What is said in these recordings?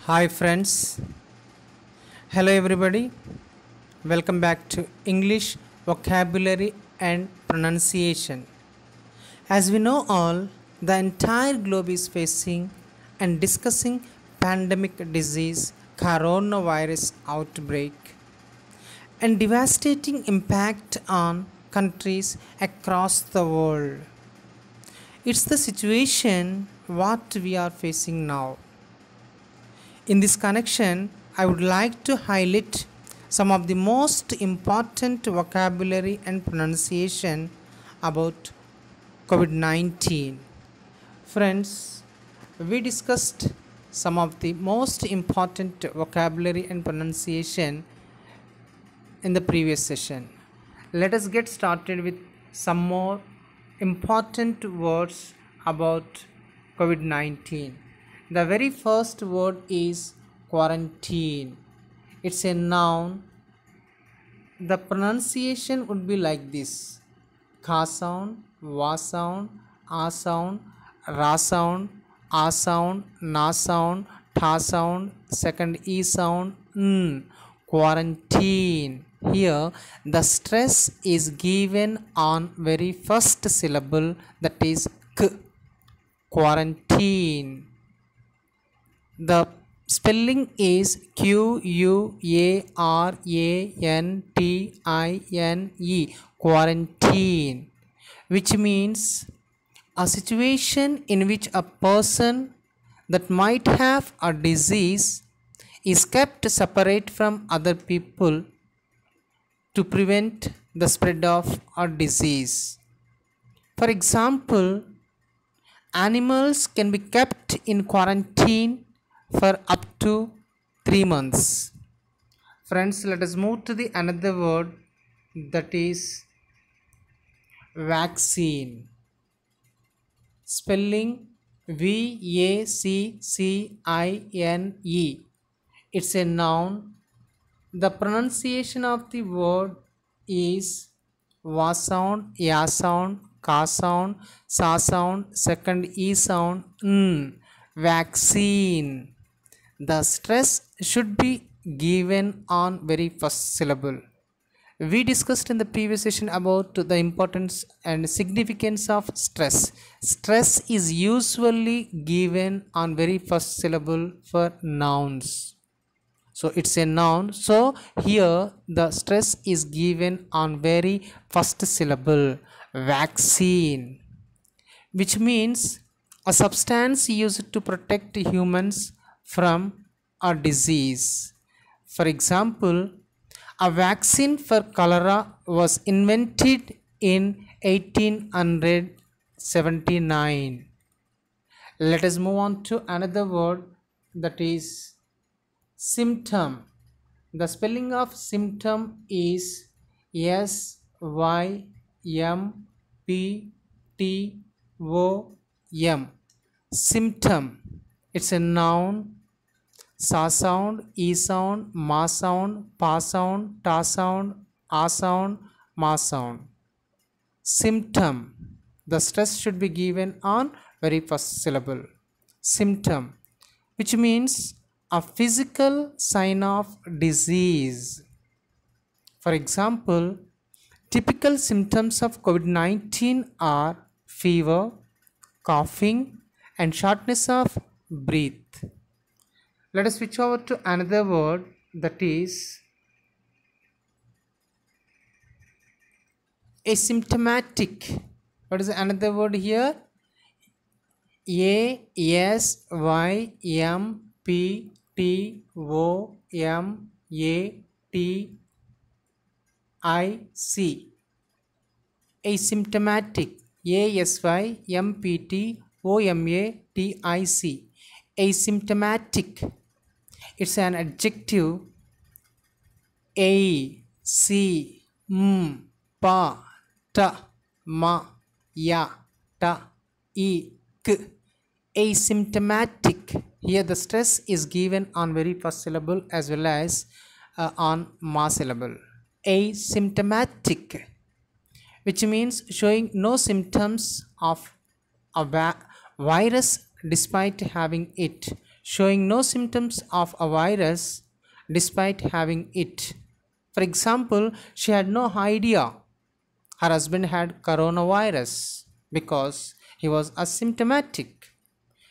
Hi friends, hello everybody. Welcome back to English vocabulary and pronunciation. As we know all, the entire globe is facing and discussing pandemic disease coronavirus outbreak and devastating impact on countries across the world. It's the situation what we are facing now. In this connection, I would like to highlight some of the most important vocabulary and pronunciation about COVID 19. Friends, we discussed some of the most important vocabulary and pronunciation in the previous session. Let us get started with some more important words about COVID 19. The very first word is quarantine. It's a noun. The pronunciation would be like this: ka sound, wa sound, a sound, ra sound, a sound, na sound, tha sound, second e sound, n. Quarantine. Here the stress is given on very first syllable, that is k. Quarantine. The spelling is QUARANTINE, quarantine, which means a situation in which a person that might have a disease is kept separate from other people to prevent the spread of a disease. For example, animals can be kept in quarantine for up to 3 months. Friends, let us move to the another word, that is vaccine. Spelling VACCINE. It's a noun. The pronunciation of the word is va sound, ya sound, ka sound, sa sound, second e sound, n. Vaccine. The stress should be given on very first syllable. We discussed in the previous session about the importance and significance of stress. Stress is usually given on very first syllable for nouns. So it's a noun. So here the stress is given on very first syllable, vaccine, which means a substance used to protect humans from a disease. For example, a vaccine for cholera was invented in 1879. Let us move on to another word, that is symptom. The spelling of symptom is SYMPTOM. Symptom. It's a noun. Sa sound, e sound, ma sound, pa sound, ta sound, a sound, ma sound. Symptom. The stress should be given on very first syllable. Symptom, which means a physical sign of disease. For example, typical symptoms of COVID-19 are fever, coughing, and shortness of breath. Let us switch over to another word, that is asymptomatic. What is another word here? ASYMPTOMATIC. Asymptomatic. ASYMPTOMATIC. Asymptomatic. It's an adjective. A C M pa ta ma ya ta e k. Asymptomatic. Here the stress is given on very first syllable as well as on ma syllable. Asymptomatic, which means showing no symptoms of a virus despite having it. showing no symptoms of a virus despite having it. For example, she had no idea her husband had coronavirus because he was asymptomatic.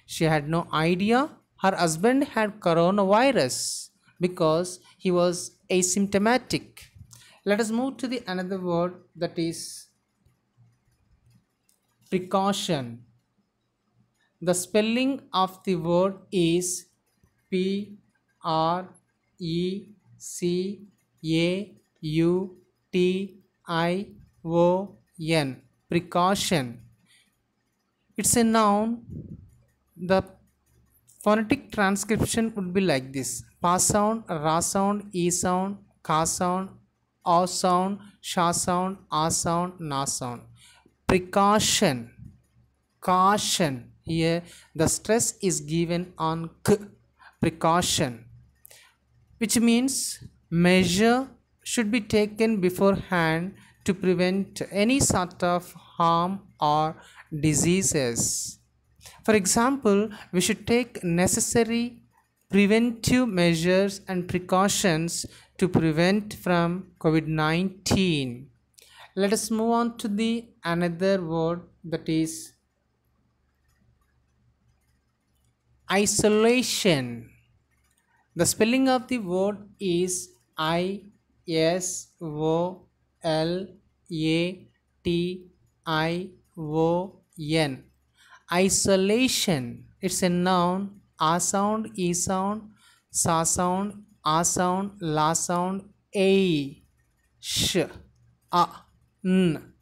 She had no idea her husband had coronavirus because he was asymptomatic. Let us move to the another word, that is precaution. The spelling of the word is P R E C A U T I O N. Precaution. It's a noun. The phonetic transcription would be like this: pa sound, ra sound, e sound, ka sound, o sound, sha sound, a sound, na sound. Precaution. Caution. Here the stress is given on k. Precaution, which means measure should be taken beforehand to prevent any sort of harm or diseases. For example, we should take necessary preventive measures and precautions to prevent from COVID-19. Let us move on to the another word, that is isolation. The spelling of the word is ISOLATION. Isolation. It's a noun. A sound, E sound, sa sound, a sound, la sound, a, sh, a, n.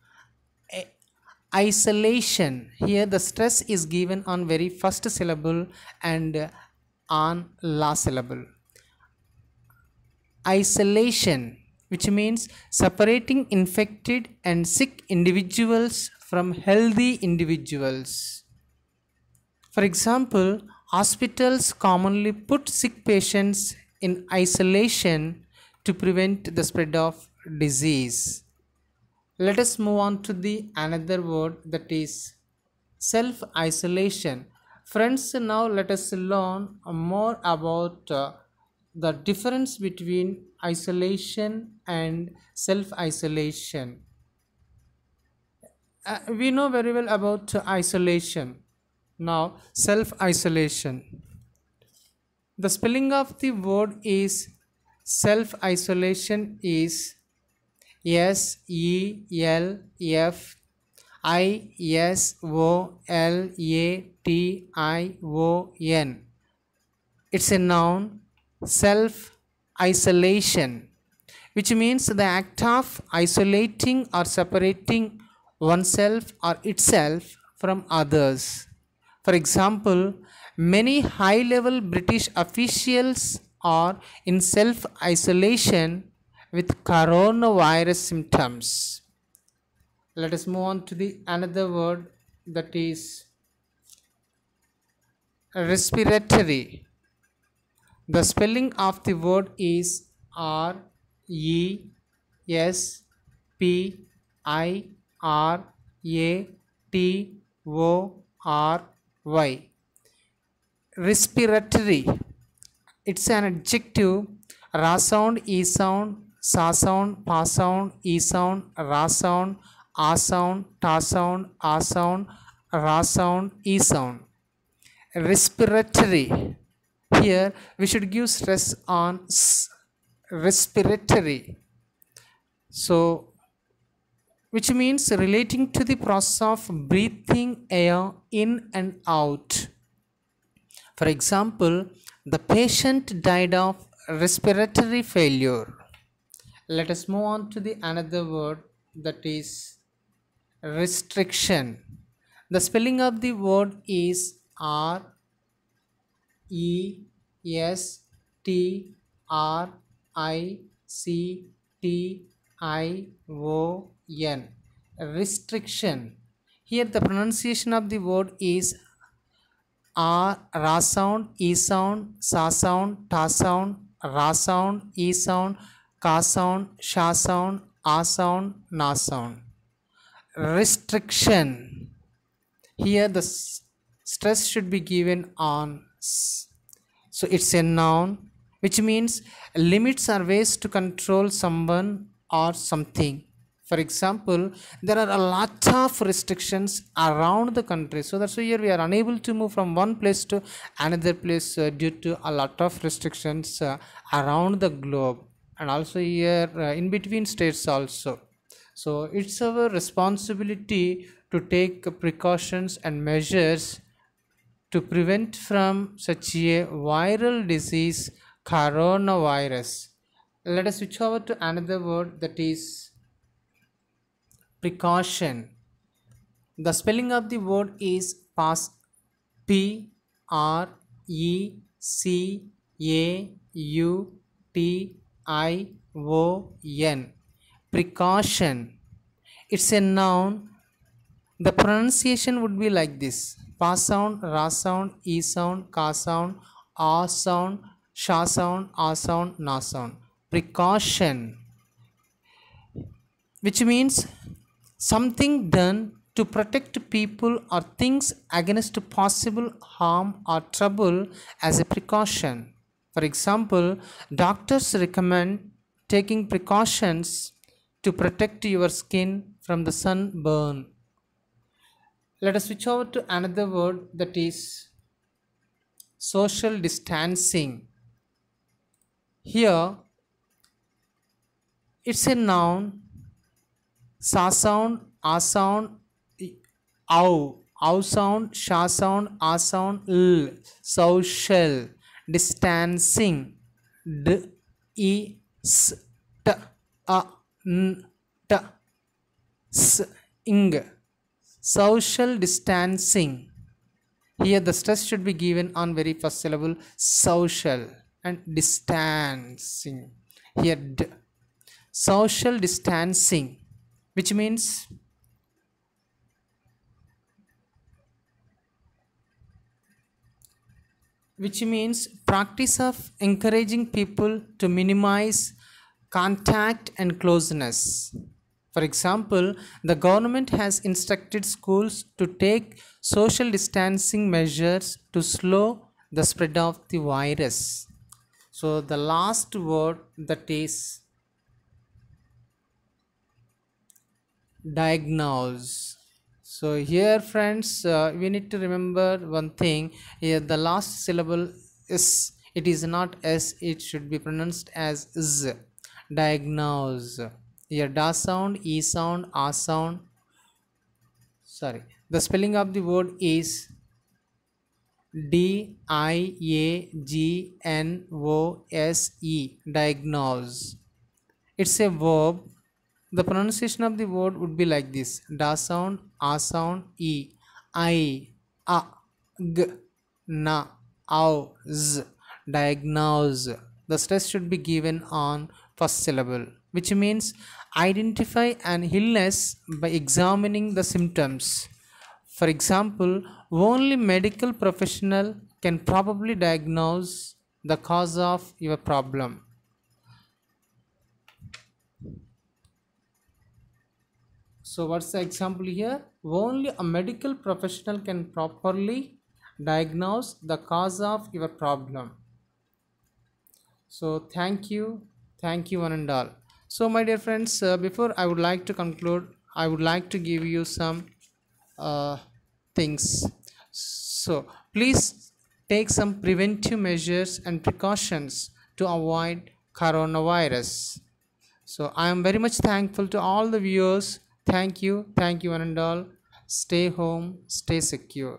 Isolation. Here the stress is given on very first syllable and on last syllable. Isolation, which means separating infected and sick individuals from healthy individuals. For example, hospitals commonly put sick patients in isolation to prevent the spread of disease. Let us move on to the another word, that is self-isolation. Friends, now let us learn more about the difference between isolation and self-isolation. We know very well about isolation. Now, self-isolation. The spelling of the word is self-isolation is SELF-ISOLATION. It's a noun. Self-isolation, which means the act of isolating or separating oneself or itself from others. For example, many high-level British officials are in self-isolation with coronavirus symptoms. Let us move on to the another word, that is respiratory. The spelling of the word is RESPIRATORY. Respiratory. It's an adjective. Ra sound, E sound, sa sound, pa sound, E sound, ra sound, a sound, ta sound, a sound, ra sound, E sound. Respiratory. Here we should give stress on respiratory. So, which means relating to the process of breathing air in and out. For example, the patient died of respiratory failure. Let us move on to the another word, that is restriction. The spelling of the word is RESTRICTION. Restriction. Here the pronunciation of the word is ra sound, E sound, sa sound, ta sound, ra sound, E sound, ka sound, sha sound, a sound, na sound. Restriction. Here the stress should be given on s. So it's a noun, which means limits are ways to control someone or something. For example, there are a lot of restrictions around the country, so that's why here we are unable to move from one place to another place due to a lot of restrictions around the globe, and also here in between states also. So it's our responsibility to take precautions and measures to prevent from such a viral disease, coronavirus. Let us switch over to another word, that is precaution. The spelling of the word is P R E C A U T I O N. Precaution. It's a noun. The pronunciation would be like this: pa sound, ra sound, e sound, ka sound, a sound, sha sound, a sound, na sound. Precaution, which means something done to protect people or things against possible harm or trouble as a precaution. For example, doctors recommend taking precautions to protect your skin from the sunburn. Let us switch over to another word, that is social distancing. Here it's a noun: sa sound, a sound, ow sound, sha sound, a sound, l. Social distancing, d e s t a n t s ing. Social distancing. Here the stress should be given on very first syllable, social, and distancing. Here d. Social distancing, which means practice of encouraging people to minimize contact and closeness. For example, the government has instructed schools to take social distancing measures to slow the spread of the virus. So the last word, that is diagnose. So here friends, we need to remember one thing. Here the last syllable is, it is not s, it should be pronounced as z. Diagnose. Here da sound, e sound, a sound. Sorry, the spelling of the word is diagnose. Diagnose. It's a verb. The pronunciation of the word would be like this: da sound, a sound, e, I, a, g, na, ow, z. Diagnose. The stress should be given on first syllable, which means identify an illness by examining the symptoms. For example, only medical professional can probably diagnose the cause of your problem. So what's the example here? Only a medical professional can properly diagnose the cause of your problem. So thank you one and all. So my dear friends, before I would like to conclude, I would like to give you some things. So please take some preventive measures and precautions to avoid coronavirus. So I am very much thankful to all the viewers. Thank you one and all. Stay home, stay secure.